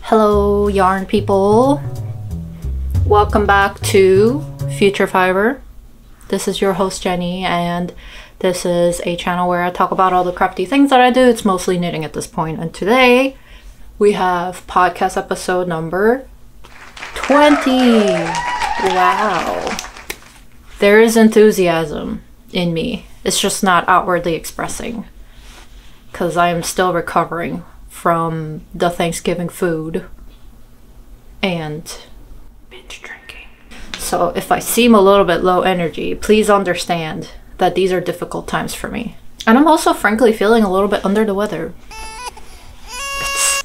Hello yarn people, welcome back to Future Fiber. This is your host Jenny, and this is a channel where I talk about all the crafty things that I do. It's mostly knitting at this point, and today we have podcast episode number 20. Wow, there is enthusiasm in me. It's just not outwardly expressing because I am still recovering from the Thanksgiving food and binge drinking. So if I seem a little bit low energy, please understand that these are difficult times for me. And I'm also frankly feeling a little bit under the weather.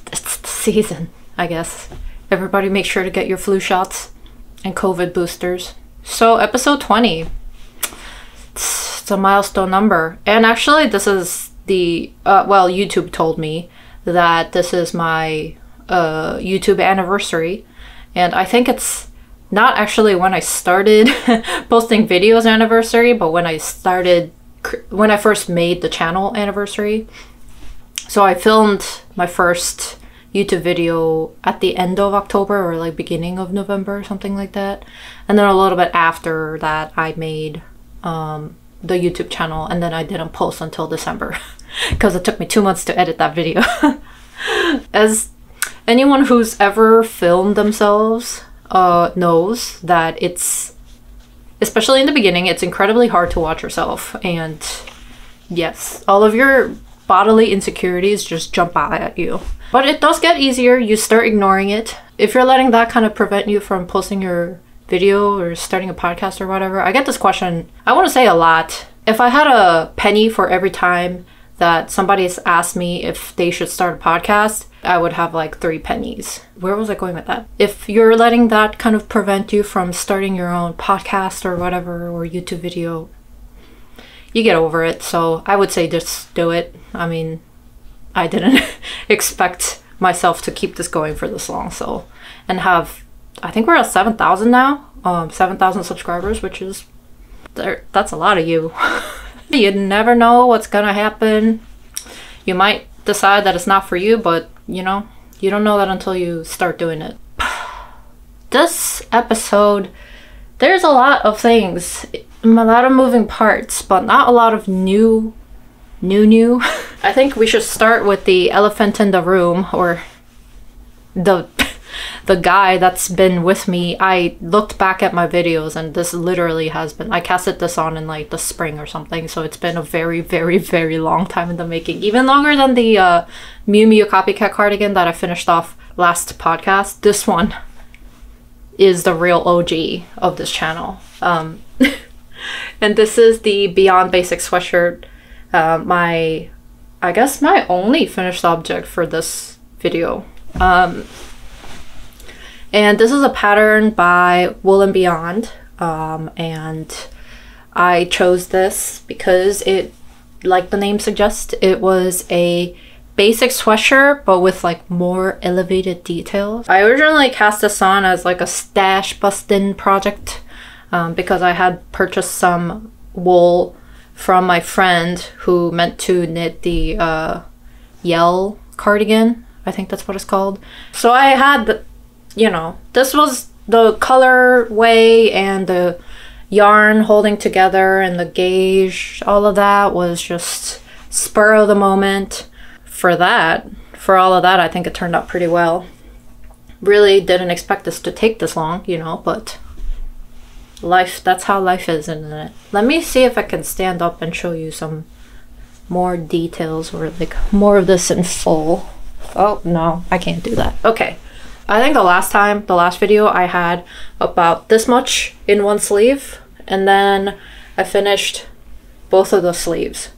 It's the season, I guess. Everybody make sure to get your flu shots and COVID boosters. So episode 20, it's a milestone number. And actually this is the, well, YouTube told me that this is my YouTube anniversary, and I think it's not actually when I started posting videos anniversary, but when I first made the channel anniversary. So I filmed my first YouTube video at the end of October or like beginning of November or something like that, and then a little bit after that I made the YouTube channel, and then I didn't post until December because it took me 2 months to edit that video. As anyone who's ever filmed themselves knows that it's, especially in the beginning, it's incredibly hard to watch yourself, and yes, all of your bodily insecurities just jump out at you. But it does get easier. You start ignoring it. If you're letting that kind of prevent you from posting your video or starting a podcast or whatever. I get this question, I want to say a lot. If I had a penny for every time that somebody's asked me if they should start a podcast, I would have like 3 pennies. Where was I going with that? If you're letting that kind of prevent you from starting your own podcast or whatever, or YouTube video, you get over it. So I would say just do it. I mean, I didn't expect myself to keep this going for this long, so, and have, I think we're at 7,000 now, 7,000 subscribers, which is, that's a lot of you. You never know what's gonna happen. You might decide that it's not for you, but you know, you don't know that until you start doing it. This episode, there's a lot of things, a lot of moving parts, but not a lot of new. I think we should start with the elephant in the room, or the guy that's been with me. I looked back at my videos, and this literally has been, I casted this on in like the spring or something, so it's been a very, very, very long time in the making. Even longer than the Miu Miu copycat cardigan that I finished off last podcast. This one is the real OG of this channel. And this is the Beyond Basic sweatshirt. I guess my only finished object for this video. And this is a pattern by Wool and Beyond, and I chose this because it, like the name suggests, it was a basic sweatshirt but with like more elevated details. I originally cast this on as like a stash bustin' project because I had purchased some wool from my friend who meant to knit the Yell cardigan. I think that's what it's called. So I had the, you know, this was the colorway and the yarn holding together and the gauge, all of that was just spur of the moment. For all of that, I think it turned out pretty well. Really didn't expect this to take this long, you know, but life, that's how life is, isn't it? Let me see if I can stand up and show you some more details, or like more of this in full. Oh no, I can't do that. Okay. I think the last video I had about this much in one sleeve, and then I finished both of the sleeves.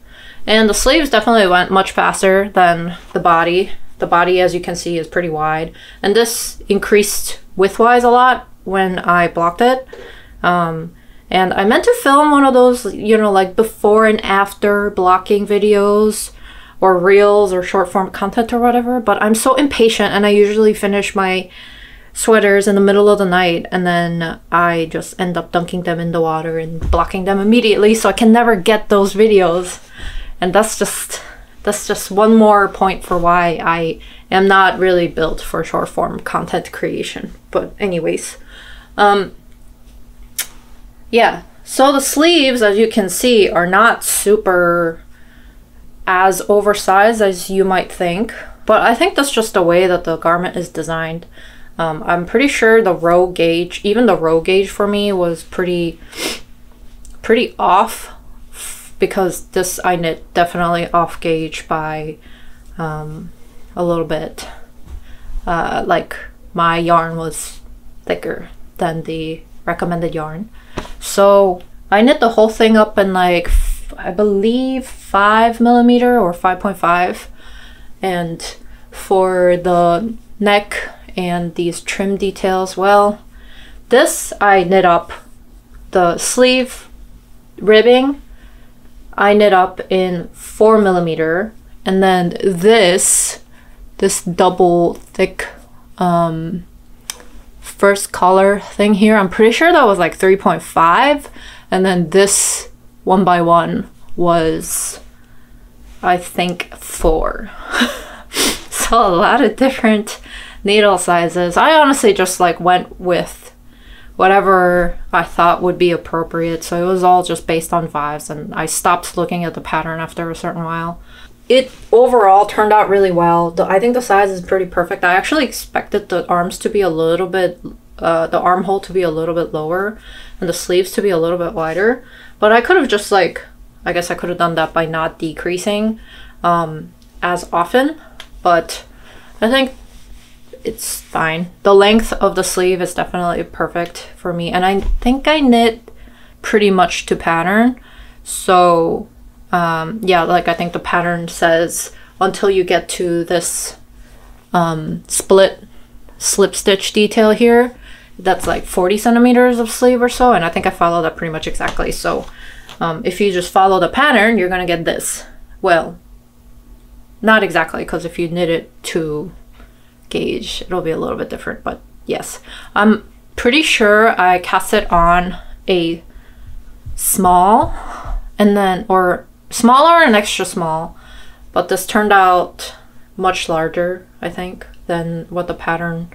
And the sleeves definitely went much faster than the body. The body, as you can see, is pretty wide. And this increased width-wise a lot when I blocked it. And I meant to film one of those, you know, like before and after blocking videos, or reels or short form content or whatever, but I'm so impatient, and I usually finish my sweaters in the middle of the night, and then I just end up dunking them in the water and blocking them immediately, so I can never get those videos. And that's just, that's just one more point for why I am not really built for short form content creation. But anyways, yeah, so the sleeves, as you can see, are not super as oversized as you might think, but I think that's just the way that the garment is designed. I'm pretty sure the row gauge, even the row gauge for me was pretty off, because this I knit definitely off gauge by a little bit. Like my yarn was thicker than the recommended yarn. So I knit the whole thing up in like, I believe 5mm or 5.5. And for the neck and these trim details, well, this I knit up, the sleeve ribbing I knit up in 4mm, and then this double thick first collar thing here, I'm pretty sure that was like 3.5, and then this 1x1 was, I think, 4. So a lot of different needle sizes. I honestly just like went with whatever I thought would be appropriate, so it was all just based on vibes, and I stopped looking at the pattern after a certain while. It overall turned out really well. I think the size is pretty perfect. I actually expected the arms to be a little bit, the armhole to be a little bit lower and the sleeves to be a little bit wider, but I could have just like, I guess I could have done that by not decreasing as often, but I think it's fine. The length of the sleeve is definitely perfect for me, and I think I knit pretty much to pattern. So yeah, like I think the pattern says until you get to this split slip stitch detail here, that's like 40 centimeters of sleeve or so, and I think I followed that pretty much exactly. So if you just follow the pattern, you're gonna get this. Well, not exactly, because if you knit it to gauge, it'll be a little bit different, but yes. I'm pretty sure I cast it on a small, and then, or smaller and extra small, but this turned out much larger, I think, than what the pattern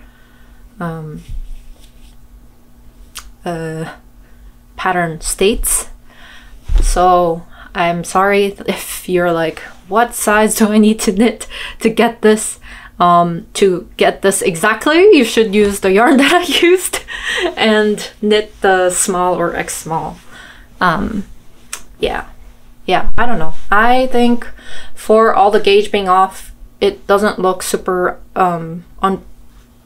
pattern states. So I'm sorry if you're like, what size do I need to knit to get this? To get this exactly, you should use the yarn that I used and knit the small or X small. Yeah, I don't know. I think for all the gauge being off, it doesn't look super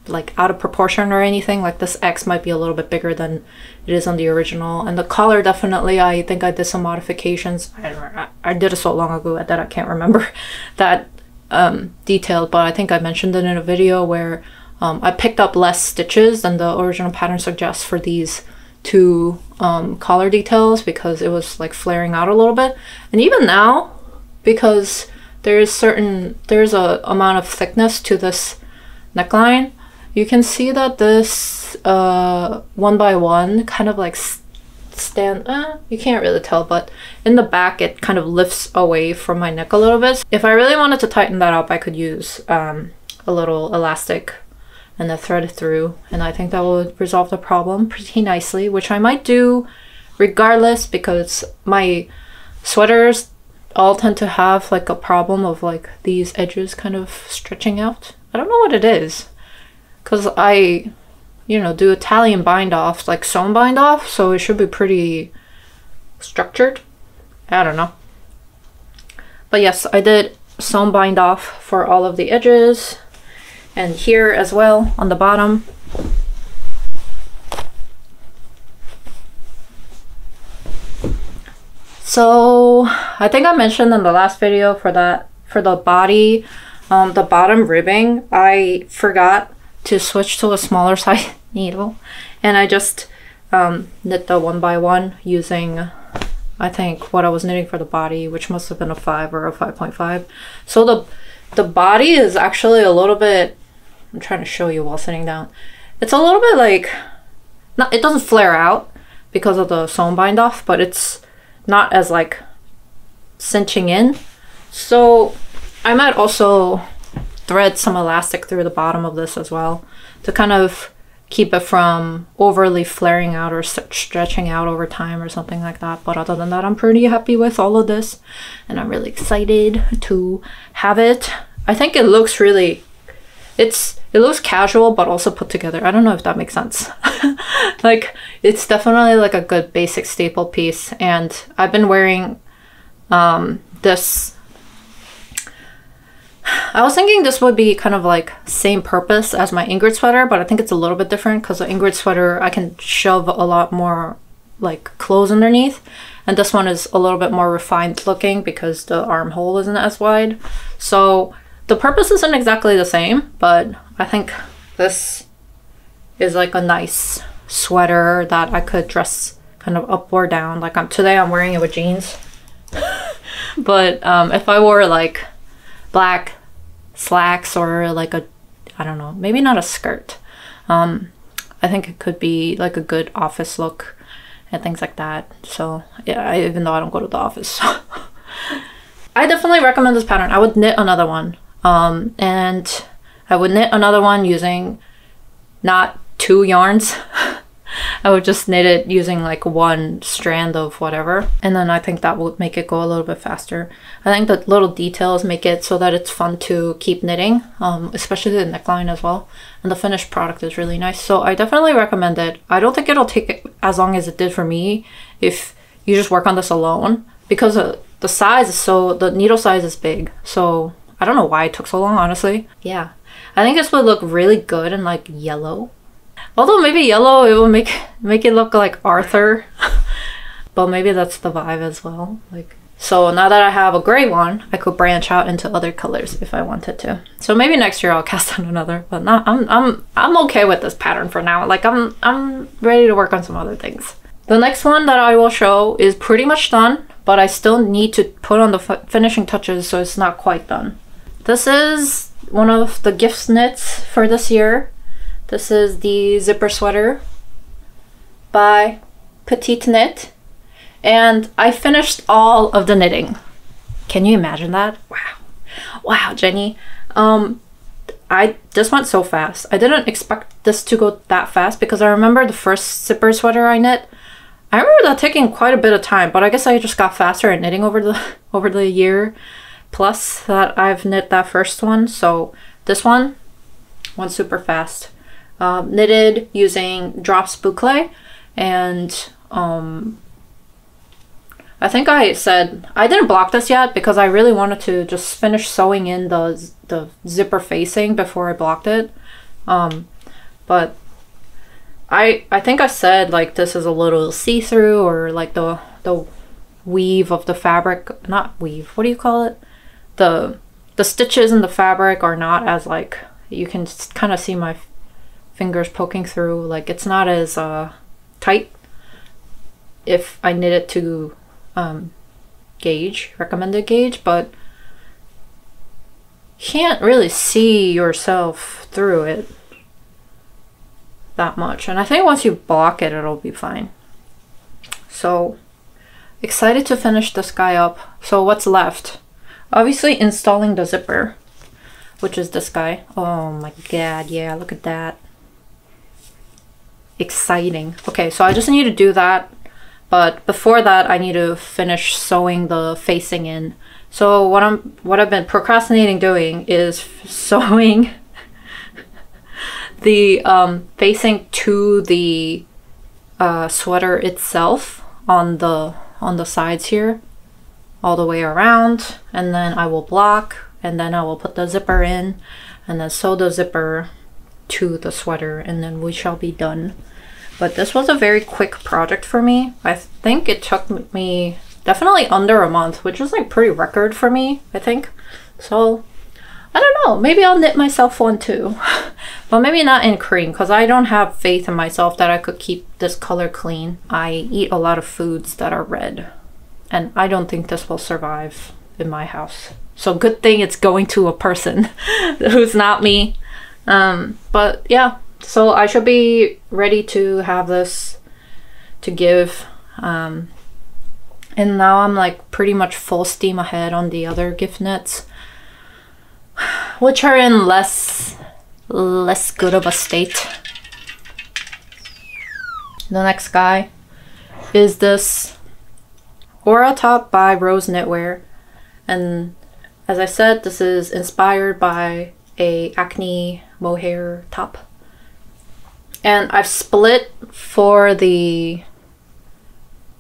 like out of proportion or anything. Like this X might be a little bit bigger than it is on the original, and the collar definitely, I think I did some modifications. I did it so long ago that I can't remember that detailed, but I think I mentioned it in a video where I picked up less stitches than the original pattern suggests for these two collar details, because it was like flaring out a little bit. And even now, because there's a amount of thickness to this neckline, you can see that this 1x1 kind of like you can't really tell, but in the back it kind of lifts away from my neck a little bit. If I really wanted to tighten that up, I could use a little elastic and then thread it through, and I think that would resolve the problem pretty nicely, which I might do regardless, because my sweaters all tend to have like a problem of like these edges kind of stretching out. I don't know what it is, because I, you know, do Italian bind offs, like sewn bind off, so it should be pretty structured. I don't know. But yes, I did sewn bind off for all of the edges, and here as well on the bottom. So I think I mentioned in the last video for the body, the bottom ribbing, I forgot to switch to a smaller size needle, and I just knit the 1x1 using, I think, what I was knitting for the body, which must have been a 5 or a 5.5. So the body is actually a little bit, I'm trying to show you while sitting down, it's a little bit like, not, it doesn't flare out because of the sewn bind off, but it's not as like cinching in. So I might also thread some elastic through the bottom of this as well to kind of keep it from overly flaring out or stretching out over time or something like that. But other than that, I'm pretty happy with all of this and I'm really excited to have it. I think it looks really, it looks casual but also put together. I don't know if that makes sense. Like, it's definitely like a good basic staple piece, and I've been wearing this. I was thinking this would be kind of like same purpose as my Ingrid sweater, but I think it's a little bit different because the Ingrid sweater I can shove a lot more like clothes underneath, and this one is a little bit more refined looking because the armhole isn't as wide. So the purpose isn't exactly the same, but I think this is like a nice sweater that I could dress kind of up or down. Like today I'm wearing it with jeans. But if I wore like black slacks or like a, I don't know, maybe not a skirt, I think it could be like a good office look and things like that. So yeah, even though I don't go to the office. I definitely recommend this pattern. I would knit another one, and I would knit another one using not 2 yarns. I would just knit it using like 1 strand of whatever, and then I think that would make it go a little bit faster. I think the little details make it so that it's fun to keep knitting, especially the neckline as well, and the finished product is really nice. So I definitely recommend it. I don't think it'll take as long as it did for me if you just work on this alone, because the size is so, the needle size is big, so I don't know why it took so long, honestly. Yeah, I think this would look really good in like yellow. Although maybe yellow, it will make it look like Arthur. But maybe that's the vibe as well. Like, so now that I have a gray one, I could branch out into other colors if I wanted to. So maybe next year I'll cast on another. But not, I'm okay with this pattern for now. Like I'm ready to work on some other things. The next one that I will show is pretty much done, but I still need to put on the finishing touches, so it's not quite done. This is one of the gift knits for this year. This is the zipper sweater by Petiteknit, and I finished all of the knitting. Can you imagine that? Wow. Wow, Jenny. This went so fast. I didn't expect this to go that fast because I remember the first zipper sweater I knit. I remember that taking quite a bit of time, but I guess I just got faster at knitting over the year plus that I've knit that first one. So this one went super fast. Knitted using Drops Boucle, and I think I said I didn't block this yet because I really wanted to just finish sewing in the zipper facing before I blocked it, but I think I said like this is a little see-through, or like the weave of the fabric, not weave, what do you call it, the stitches in the fabric are not as, like, you can kind of see my fingers poking through, like it's not as tight if I knit it to recommended gauge, but you can't really see yourself through it that much, and I think once you block it, it'll be fine. So excited to finish this guy up. So what's left? Obviously installing the zipper, which is this guy. Oh my god, yeah, look at that. Exciting. Okay, so I just need to do that, but before that I need to finish sewing the facing in. So what I've been procrastinating doing is sewing the facing to the sweater itself on the sides here, all the way around, and then I will block, and then I will put the zipper in, and then sew the zipper to the sweater, and then we shall be done. But this was a very quick project for me. I think it took me definitely under a month, which is like pretty record for me, I think. So I don't know, maybe I'll knit myself one too. But maybe not in cream, because I don't have faith in myself that I could keep this color clean. I eat a lot of foods that are red, and I don't think this will survive in my house. So good thing it's going to a person who's not me. But yeah, so I should be ready to have this to give. And now I'm like pretty much full steam ahead on the other gift knits. which are in less good of a state. The next guy is this Aura top by Rose Knitwear, and as I said, this is inspired by a Acne Mohair top, and I've split for the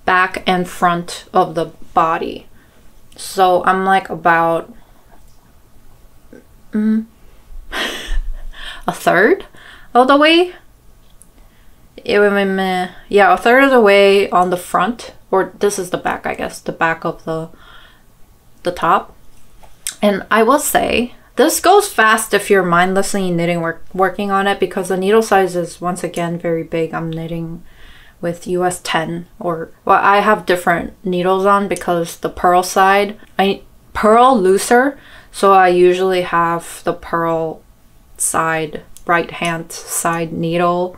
back and front of the body, so I'm like about a third of the way. Yeah, a third of the way on the front, or this is the back, I guess, the back of the top. And I will say this goes fast if you're mindlessly knitting working on it, because the needle size is once again very big. I'm knitting with US 10, or well, I have different needles on because the purl side, I purl looser, so I usually have the purl side, right hand side needle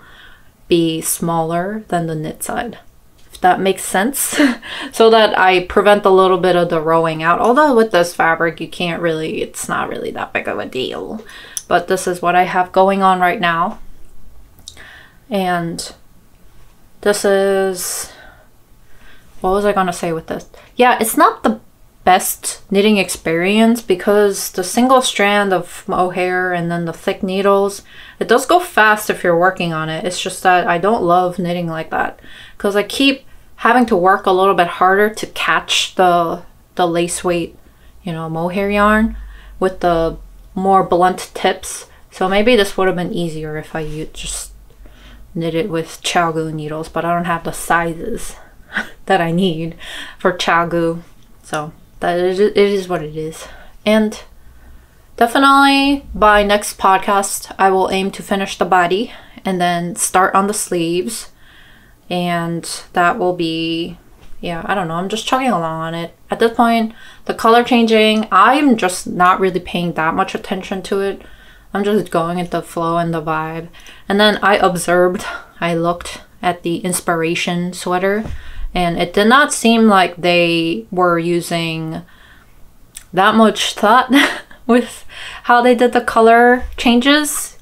be smaller than the knit side, if that makes sense. So that I prevent a little bit of the rowing out, although with this fabric you can't really, it's not really that big of a deal. But this is what I have going on right now. And this is, what was I gonna say with this? Yeah, it's not the best knitting experience because the single strand of mohair and then the thick needles, it does go fast if you're working on it. It's just that I don't love knitting like that because I keep having to work a little bit harder to catch the lace weight, you know, mohair yarn with the more blunt tips. So maybe this would have been easier if I just knit it with Chagu needles, but I don't have the sizes that I need for Chagu, so that it is what it is. And definitely by next podcast I will aim to finish the body and then start on the sleeves, and that will be, yeah, I don't know, I'm just chugging along on it at this point. The color changing, I'm just not really paying that much attention to it. I'm just going with the flow and the vibe. And then I looked at the inspiration sweater, and it did not seem like they were using that much thought with how they did the color changes.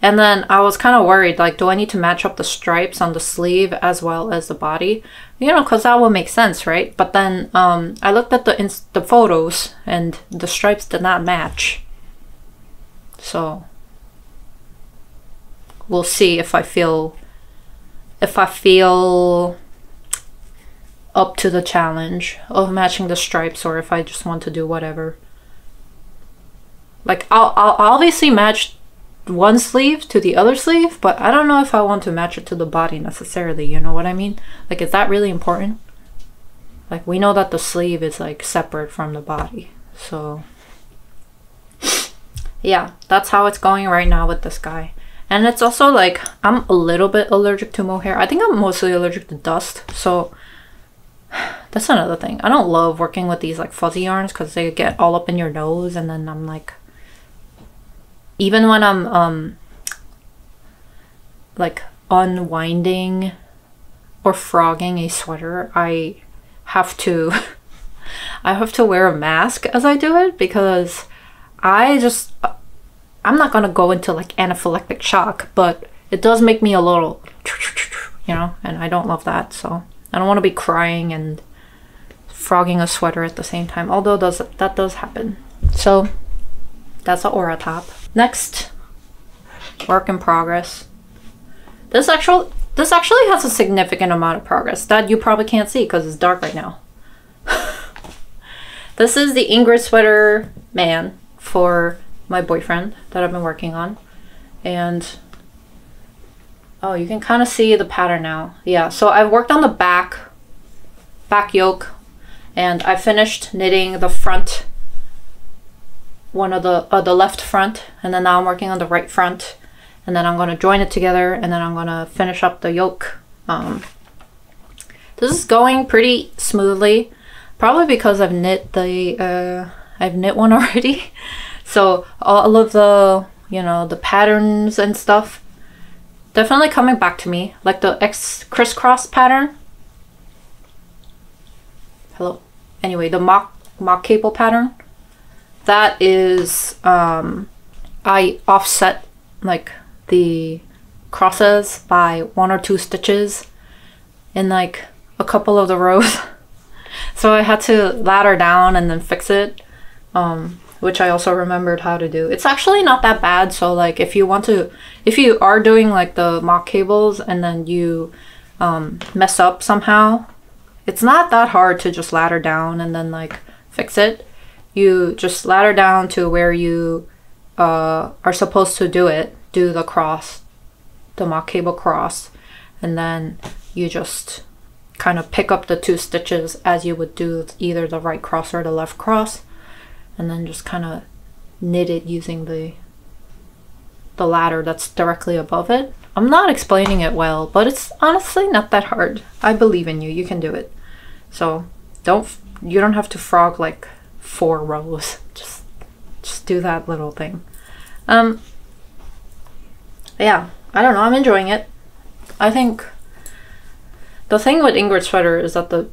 And then I was kind of worried, like, do I need to match up the stripes on the sleeve as well as the body? You know, because that would make sense, right? But then I looked at the photos and the stripes did not match. So we'll see if I feel up to the challenge of matching the stripes, or if I just want to do whatever. Like, I'll obviously match one sleeve to the other sleeve, but I don't know if I want to match it to the body necessarily, you know what I mean? Like, is that really important? Like, we know that the sleeve is like separate from the body, so yeah, that's how it's going right now with this guy. And it's also like, I'm a little bit allergic to mohair. I think I'm mostly allergic to dust, so that's another thing. I don't love working with these like fuzzy yarns because they get all up in your nose, and then I'm like, even when I'm like unwinding or frogging a sweater, I have to wear a mask as I do it, because I'm not gonna go into like anaphylactic shock, but it does make me a little, you know, and I don't love that. So I don't want to be crying and frogging a sweater at the same time, although that does happen. So that's an Aura top. Next, work in progress. This actually has a significant amount of progress that you probably can't see because it's dark right now. This is the Ingrid sweater man for my boyfriend that I've been working on, and oh, you can kind of see the pattern now. Yeah, so I've worked on the back yoke, and I finished knitting the front, one of the left front, and then now I'm working on the right front, and then I'm going to join it together, and then I'm going to finish up the yoke. This is going pretty smoothly, probably because I've knit one already. So all of the, you know, the patterns and stuff definitely coming back to me, like the crisscross pattern. Hello. Anyway, the mock cable pattern, that is I offset like the crosses by 1 or 2 stitches in like a couple of the rows. So I had to ladder down and then fix it, which I also remembered how to do. It's actually not that bad. So like if you are doing like the mock cables and then you mess up somehow, it's not that hard to just ladder down and then like fix it. You just ladder down to where you are supposed to do it, do the cross, the mock cable cross, and then you just kind of pick up the 2 stitches as you would do either the right cross or the left cross, and then just kind of knit it using the ladder that's directly above it. I'm not explaining it well, but it's honestly not that hard. I believe in you. You can do it. So you don't have to frog like 4 rows. Just do that little thing. Yeah, I don't know. I'm enjoying it. I think the thing with Ingrid's sweater is that the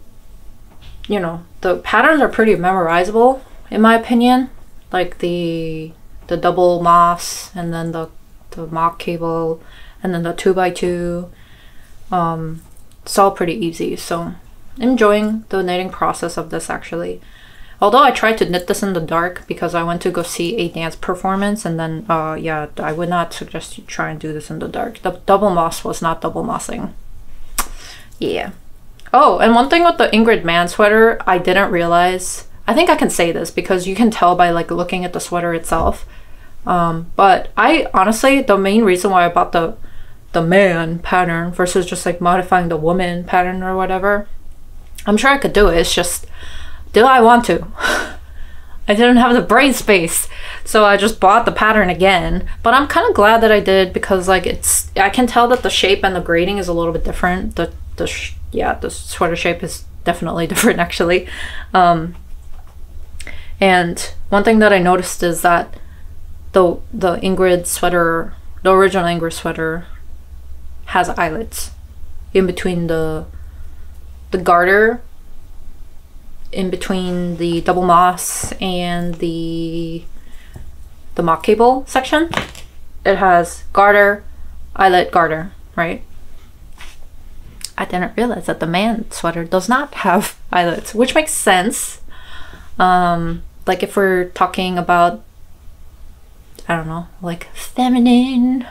patterns are pretty memorizable in my opinion. Like the double moss and then the mock cable and then the 2x2. It's all pretty easy. So enjoying the knitting process of this actually. Although I tried to knit this in the dark because I went to go see a dance performance, and then yeah, I would not suggest you try and do this in the dark. The double moss was not double mossing. Yeah. Oh, and one thing with the Ingrid man sweater, I didn't realize. I think I can say this because you can tell by like looking at the sweater itself. But I honestly, the main reason why I bought the man pattern versus just like modifying the woman pattern or whatever, I'm sure I could do it. It's just, do I want to? I didn't have the brain space, so I just bought the pattern again. But I'm kind of glad that I did because like I can tell that the shape and the grading is a little bit different. The sweater shape is definitely different actually. And one thing that I noticed is that the Ingrid sweater, the original Ingrid sweater, has eyelets in between the garter, in between the double moss and the mock cable section. It has garter, eyelet, garter, right? I didn't realize that the man sweater does not have eyelets, which makes sense. Like if we're talking about, I don't know, like feminine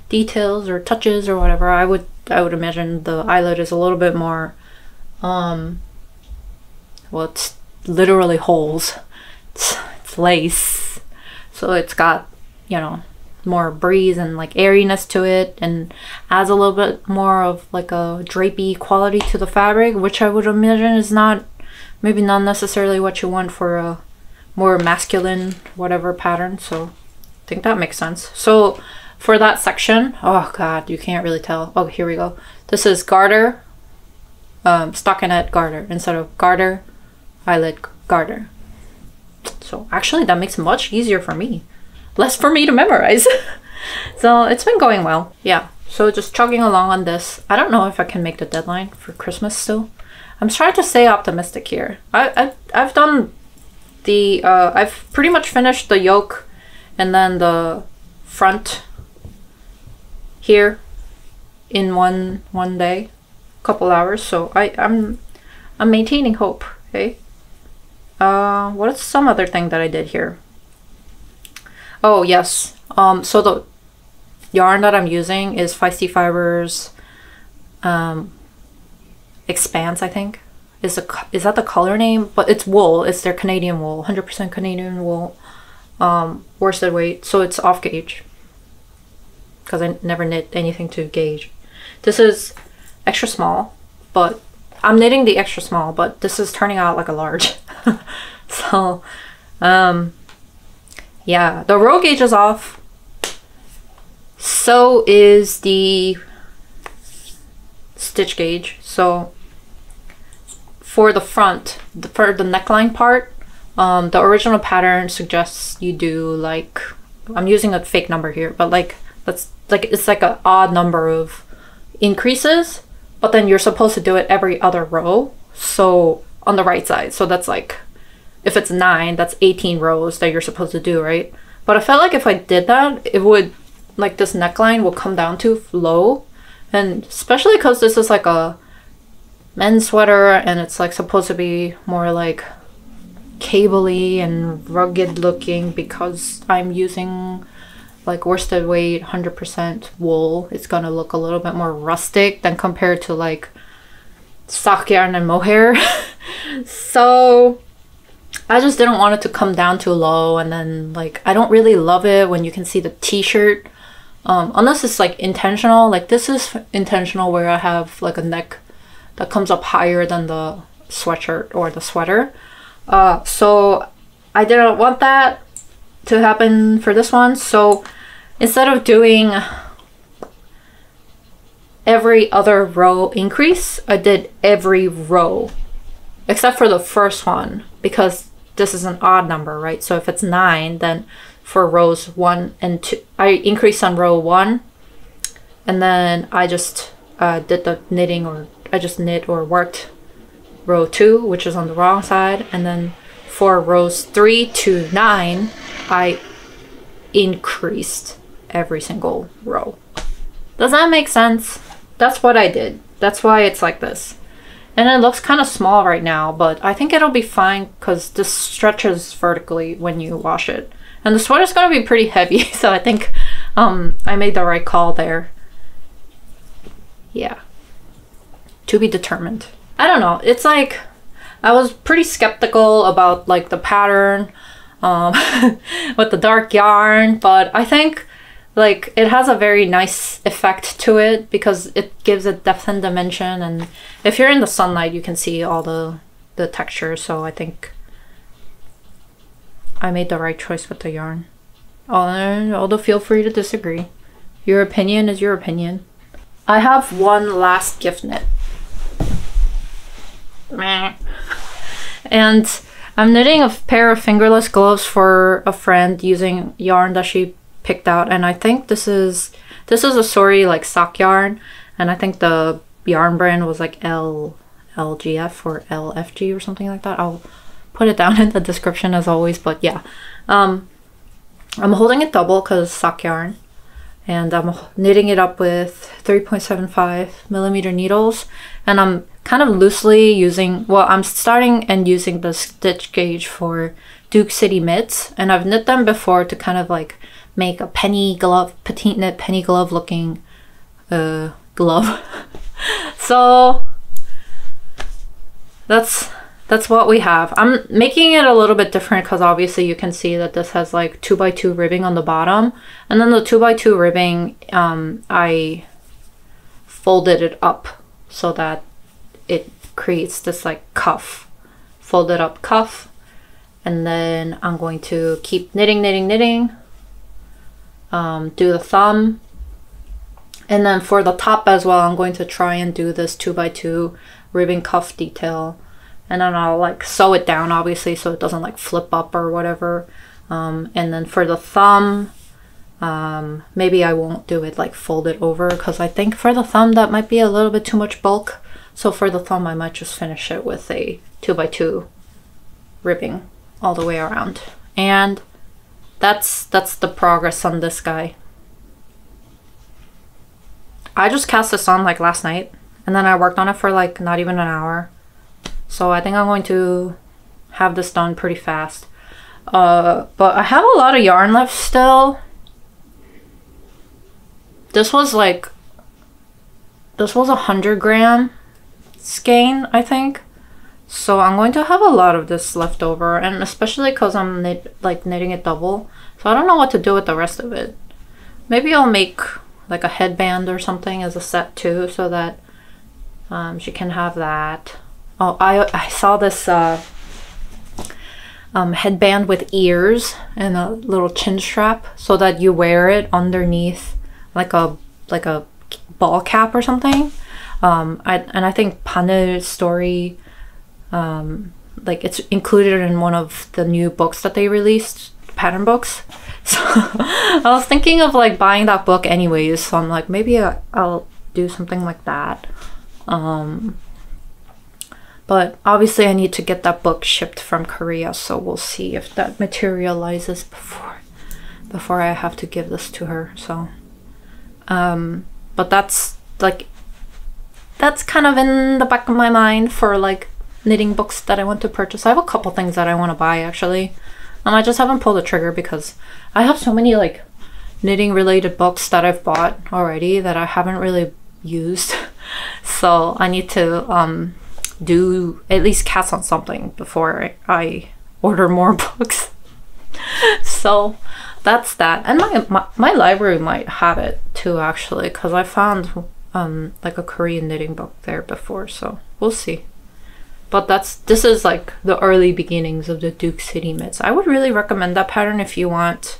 details or touches or whatever, I would imagine the eyelet is a little bit more, well, it's literally holes. It's lace, so it's got, you know, more breeze and like airiness to it, and adds a little bit more of like a drapey quality to the fabric, which I would imagine is maybe not necessarily what you want for a more masculine whatever pattern. So I think that makes sense. So for that section, oh god, you can't really tell. Oh, here we go. This is garter, stockinette garter instead of garter, eyelet, garter. So actually that makes it much easier for me. Less for me to memorize. So it's been going well. Yeah, so just chugging along on this. I don't know if I can make the deadline for Christmas still. I'm trying to stay optimistic here. I've done the I've pretty much finished the yoke and then the front here in one day, couple hours. So I'm maintaining hope. Okay. What is some other thing that I did here? Oh yes. So the yarn that I'm using is Feisty Fibres Expanse, I think. Is that the color name? But it's wool. It's their Canadian wool, 100% Canadian wool, worsted weight. So it's off gauge because I never knit anything to gauge. This is extra small, but I'm knitting the extra small, but this is turning out like a large. So, yeah, the row gauge is off. So is the stitch gauge. So for the front, for the neckline part, the original pattern suggests you do like, I'm using a fake number here, but like it's like an odd number of increases, but then you're supposed to do it every other row. So on the right side, so that's like, if it's 9, that's 18 rows that you're supposed to do, right? But I felt like if I did that, it would, like this neckline will come down too low. And especially because this is like a men's sweater and it's like supposed to be more like cable-y and rugged looking because I'm using like worsted weight 100% wool. It's gonna look a little bit more rustic than compared to like sock yarn and mohair. So I just didn't want it to come down too low, and then like I don't really love it when you can see the t-shirt unless it's like intentional. Like this is intentional where I have like a neck that comes up higher than the sweatshirt or the sweater. So I didn't want that to happen for this one. So instead of doing every other row increase, I did every row except for the first one, because this is an odd number, right? So if it's 9, then for rows 1 and 2, I increased on row 1, and then I just did the knitting, or I just knit or worked row 2, which is on the wrong side, and then for rows 3 to 9, I increased every single row. Does that make sense? That's what I did. That's why it's like this. And it looks kind of small right now, but I think it'll be fine because this stretches vertically when you wash it. And the sweater's gonna be pretty heavy, so I think I made the right call there. Yeah. To be determined. I don't know. It's like, I was pretty skeptical about like the pattern with the dark yarn, but I think like it has a very nice effect to it because it gives it depth and dimension, and if you're in the sunlight you can see all the texture. So I think I made the right choice with the yarn. Although feel free to disagree. Your opinion is your opinion. I have one last gift knit. And I'm knitting a pair of fingerless gloves for a friend using yarn that she picked out, and I think this is a Suri like sock yarn, and I think the yarn brand was like LGF or LFG or something like that. I'll put it down in the description as always, but yeah. I'm holding it double because sock yarn, and I'm knitting it up with 3.75mm needles, and I'm kind of loosely using, well, I'm starting and using the stitch gauge for Duke City mitts, and I've knit them before to kind of like make a penny glove, petite knit penny glove looking glove. So that's what we have. I'm making it a little bit different because obviously you can see that this has like 2x2 ribbing on the bottom, and then the 2x2 ribbing I folded it up so that it creates this like cuff, folded up cuff, and then I'm going to keep knitting, do the thumb, and then for the top as well I'm going to try and do this 2x2 ribbing cuff detail, and then I'll like sew it down obviously so it doesn't like flip up or whatever, and then for the thumb maybe I won't do it like fold it over because I think for the thumb that might be a little bit too much bulk. So for the thumb I might just finish it with a 2x2 ribbing all the way around, and that's the progress on this guy. I just cast this on like last night, and then I worked on it for like not even an hour. So I think I'm going to have this done pretty fast. But I have a lot of yarn left still. This was a 100-gram skein, I think. So I'm going to have a lot of this left over, and especially because I'm knitting it double. So I don't know what to do with the rest of it. Maybe I'll make like a headband or something as a set too, so that she can have that. Oh, I saw this headband with ears and a little chin strap so that you wear it underneath like a ball cap or something. I think Pane's story, like it's included in one of the new books that they released, pattern books. So I was thinking of like buying that book anyways, so I'm like maybe I'll do something like that. But obviously I need to get that book shipped from Korea, so we'll see if that materializes before I have to give this to her. So but that's like, that's kind of in the back of my mind for like knitting books that I want to purchase. I have a couple things that I want to buy actually. I just haven't pulled the trigger because I have so many like knitting related books that I've bought already that I haven't really used. So I need to do at least cast on something before I order more books. So that's that. And my library might have it too actually, because I found like a Korean knitting book there before, so we'll see. But this is like the early beginnings of the Duke City mitts. I would really recommend that pattern if you want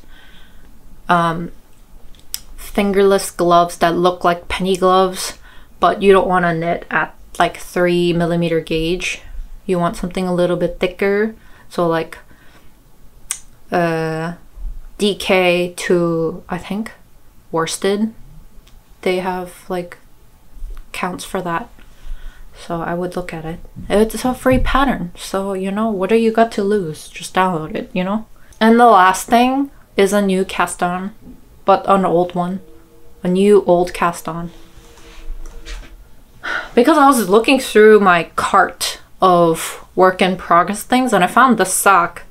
fingerless gloves that look like penny gloves, but you don't want to knit at like 3mm gauge. You want something a little bit thicker, so like DK to, I think, worsted, they have like counts for that. So I would look at it. It's a free pattern, so you know, what do you got to lose? Just download it, you know. And the last thing is a new cast on, but an old one, a new old cast on, because I was looking through my cart of work in progress things and I found this sock.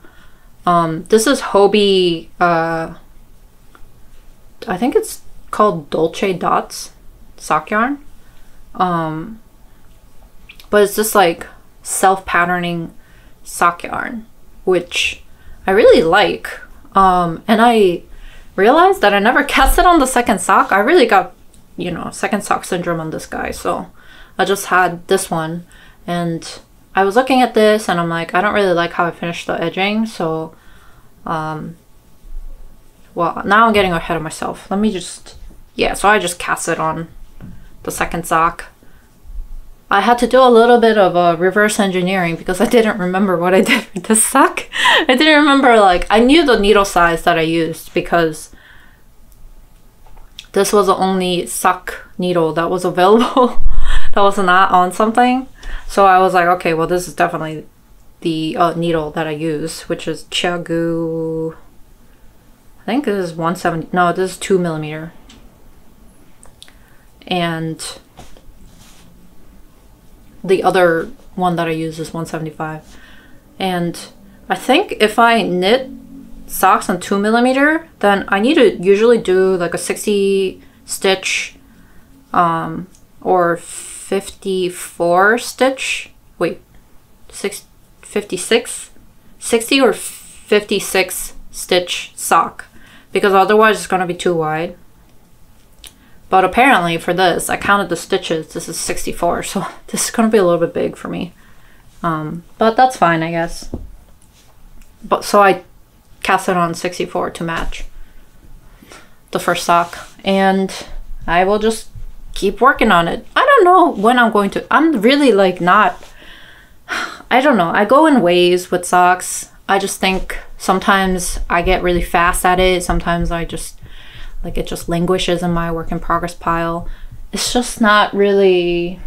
This is Hobbii, I think it's called Dolce Dots sock yarn. But it's just like self-patterning sock yarn, which I really like. And I realized that I never cast it on the second sock. I really got, you know, second sock syndrome on this guy. So I just had this one and I was looking at this and I'm like, I don't really like how I finished the edging. So, well, now I'm getting ahead of myself. Let me just, yeah, so I just cast it on the second sock. I had to do a little bit of reverse engineering because I didn't remember what I did with this sock. I didn't remember, like, I knew the needle size that I used because this was the only sock needle that was available that was not on something. So I was like, okay, well, this is definitely the needle that I use, which is Chiagu. I think this is 170. No, this is 2mm. And the other one that I use is 175. And I think if I knit socks on 2mm, then I need to usually do like a 60 stitch or 54 stitch. Wait, 56? 60 or 56 stitch sock, because otherwise it's gonna be too wide. But apparently for this, I counted the stitches, this is 64, so this is gonna be a little bit big for me. But that's fine, I guess. But so I cast it on 64 to match the first sock, and I will just keep working on it. I don't know when I'm going to, I'm really like not, I don't know, I go in waves with socks. I just think sometimes I get really fast at it, sometimes I just, like, it just languishes in my work in progress pile. It's just not really,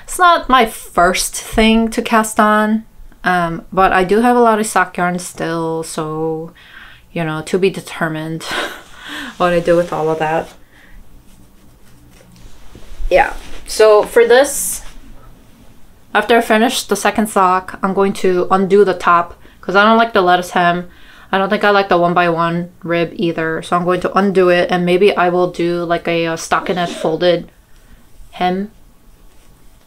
it's not my first thing to cast on. But I do have a lot of sock yarn still, so, you know, to be determined what I do with all of that. Yeah, so for this, after I finish the second sock, I'm going to undo the top because I don't like the lettuce hem. I don't think I like the 1x1 rib either, so I'm going to undo it, and maybe I will do like a stockinette folded hem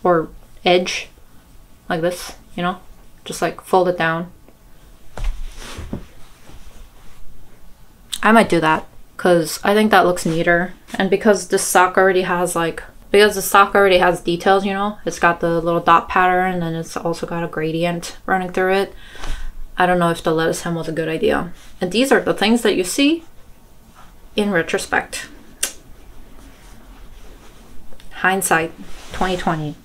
or edge like this, you know, just like fold it down. I might do that because I think that looks neater, and because this sock already has like, because the sock already has details, you know, it's got the little dot pattern and it's also got a gradient running through it. I don't know if the lettuce hem was a good idea. And these are the things that you see in retrospect. Hindsight 2020.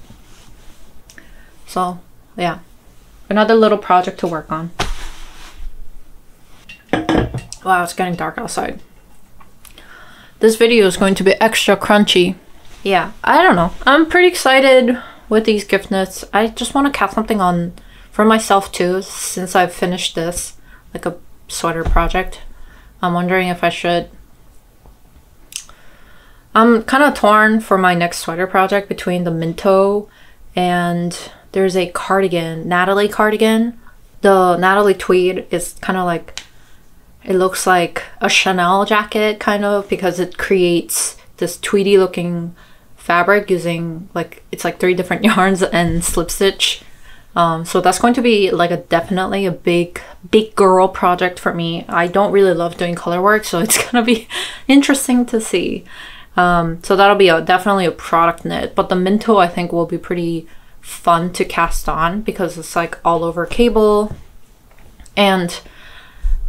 So yeah, another little project to work on. Wow, it's getting dark outside. This video is going to be extra crunchy. Yeah, I don't know. I'm pretty excited with these gift knits. I just want to cast something on for myself too, since I've finished this, like a sweater project. I'm wondering if I should. I'm kind of torn for my next sweater project between the Minto and there's a cardigan, Natalie cardigan. The Natalie tweed is kind of like, it looks like a Chanel jacket kind of, because it creates this tweedy looking fabric using like, it's like 3 different yarns and slip stitch. So that's going to be like definitely a big girl project for me. I don't really love doing color work, so it's gonna be interesting to see. So that'll be definitely a product knit, but the Minto I think will be pretty fun to cast on because it's like all over cable. And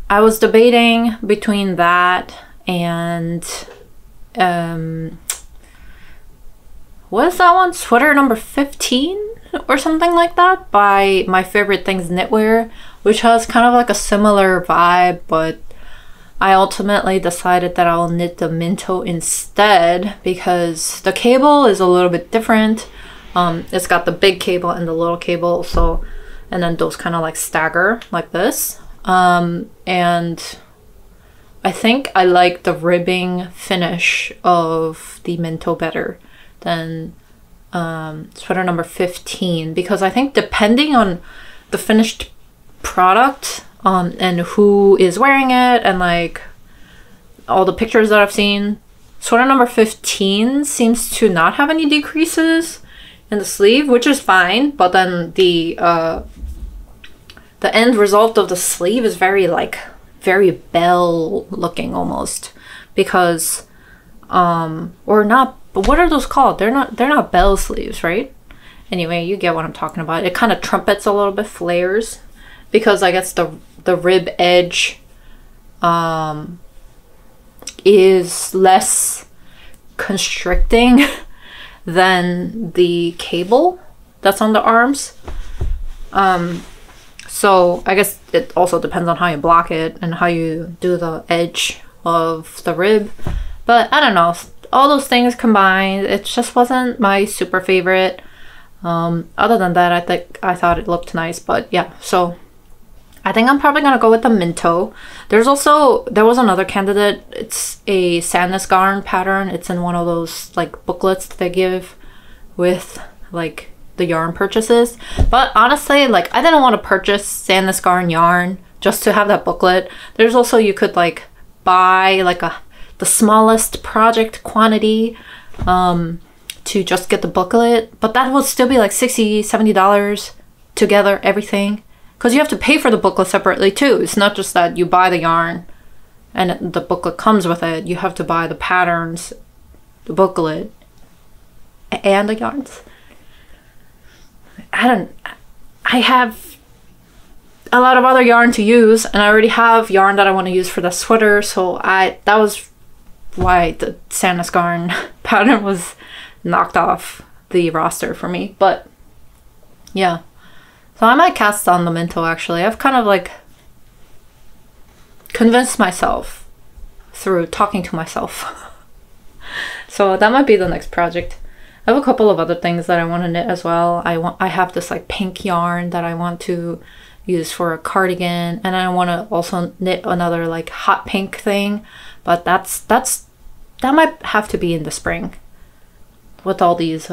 I was debating between that and what is that one? Sweater number 15 or something like that by My Favorite Things Knitwear, which has kind of like a similar vibe, but I ultimately decided that I'll knit the Minto instead because the cable is a little bit different. It's got the big cable and the little cable, so, and then those kind of like stagger like this. And I think I like the ribbing finish of the Minto better than sweater number 15, because I think depending on the finished product and who is wearing it and like all the pictures that I've seen, sweater number 15 seems to not have any decreases in the sleeve, which is fine, but then the end result of the sleeve is very like very bell looking almost, because or not, but what are those called? They're not bell sleeves, right? Anyway, you get what I'm talking about. It kind of trumpets a little bit, flares, because I guess the rib edge is less constricting than the cable that's on the arms. So I guess it also depends on how you block it and how you do the edge of the rib. But I don't know, all those things combined, it just wasn't my super favorite. Other than that, I thought it looked nice, but yeah, so I think I'm probably gonna go with the Minto. There was another candidate. It's a sandness garn pattern. It's in one of those like booklets that they give with like the yarn purchases. But honestly, like I didn't want to purchase sandness garn yarn just to have that booklet. There's also, you could like buy like the smallest project quantity to just get the booklet, but that would still be like $60–70 together, everything, because you have to pay for the booklet separately too. It's not just that you buy the yarn and the booklet comes with it. You have to buy the patterns, the booklet, and the yarns. I have a lot of other yarn to use, and I already have yarn that I want to use for the sweater, so that was why the sandness garn pattern was knocked off the roster for me. But yeah, so I might cast on the Minto actually. I've kind of like convinced myself through talking to myself. So that might be the next project. I have a couple of other things that I want to knit as well. I have this like pink yarn that I want to use for a cardigan, and I want to also knit another like hot pink thing, but that might have to be in the spring with all these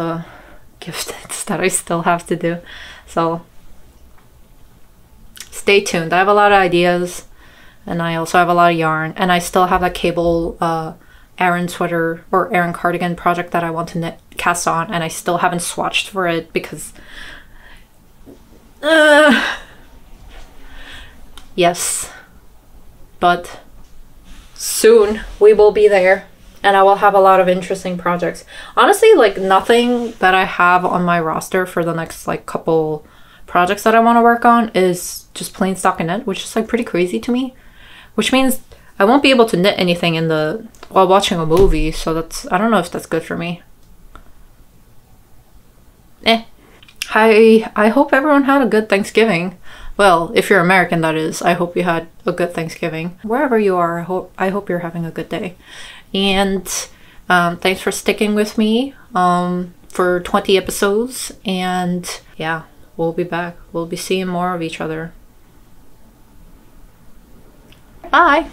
gifts that I still have to do. So stay tuned. I have a lot of ideas, and I also have a lot of yarn, and I still have that cable Aran sweater or Aran cardigan project that I want to knit cast on, and I still haven't swatched for it because yes, but soon we will be there, and I will have a lot of interesting projects. Honestly, like nothing that I have on my roster for the next like couple projects that I want to work on is just plain stockinette, which is like pretty crazy to me, which means I won't be able to knit anything while watching a movie, so I don't know if that's good for me. I hope everyone had a good Thanksgiving. Well, if you're American, that is. I hope you had a good Thanksgiving. Wherever you are, I hope you're having a good day. And thanks for sticking with me for 20 episodes. And yeah, we'll be back. We'll be seeing more of each other. Bye!